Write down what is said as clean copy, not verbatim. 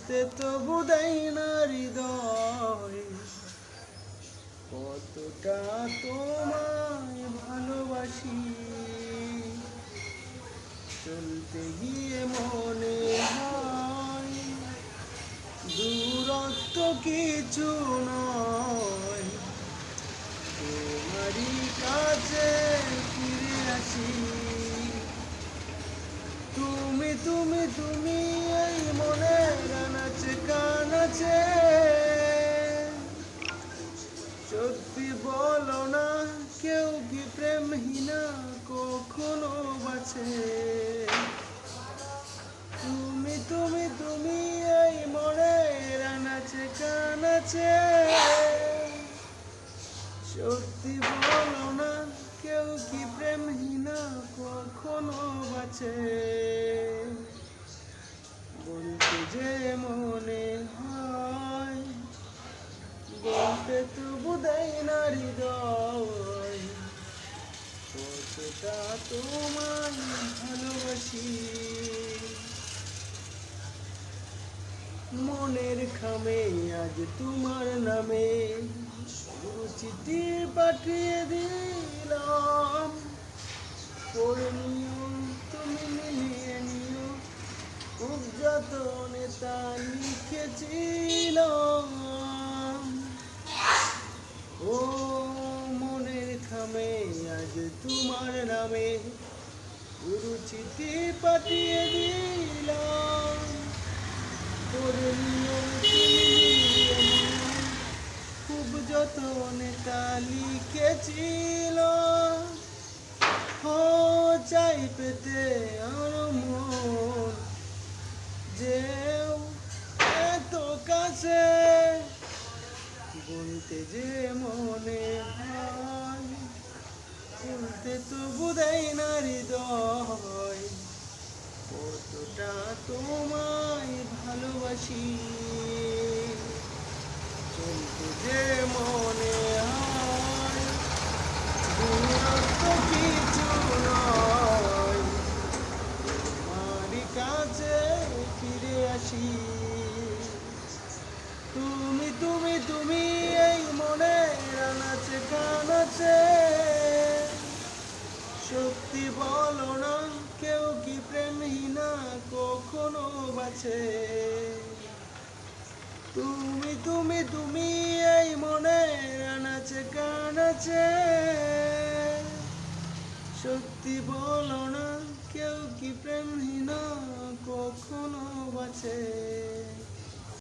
বলতে তবু দেয় না হৃদয় কতটা তোমায় ভালোবাসি। চলতে গিয়ে মনে হয় দূরত্ব কিছু নয়, তোমারই কাছে ফিরে আসি। তুমি তুমি তুমি এই মনের নাচে কানাচে, সত্যি বলো না কেউ কি প্রেমহীনা কখনো বাঁচে? তুমি তুমি তুমি এই মনের নাচে কানাচে, সত্যি বলো না কেউ কি প্রেমহীনা কখনো বাঁচে? বলতে যে মনে হয় বলতে তবু দেয় না হৃদয় কতটা তোমায় ভালোবাসি। মনের খামে আজ তোমার নামে চিঠি পাঠিয়ে দিলাম, পড়ে নিও তুমি মিলিয়ে নিও, খুব যতনে তা লিখেছিলাম। ও মনের খামে আজ তোমার নামে চিঠি পাঠিয়ে দিলাম, পড়ে নিও তুমি মিলিয়ে নিও, খুব যতনে তা লিখেছিল। চাই পেতে আমার মন যেও এত কাছে, বলতে যে মনে হয় বলতে তবু দেয় না হৃদয় কতটা তোমায় ভালোবাসি। চলতে যে মনে হয় দূরত্ব কিছু নয়, তোমারই কাছে ফিরে আসি। তুমি তুমি তুমি এই মনের নাচে কানাচে, সত্যি বলো না কেউ কি প্রেমহীনা কখনো বাঁচে? তুমি তুমি তুমি এই মনের নাচে কানাচে, সত্যি বলো না কেউ কি প্রেমহীনা কখনো বাঁচে?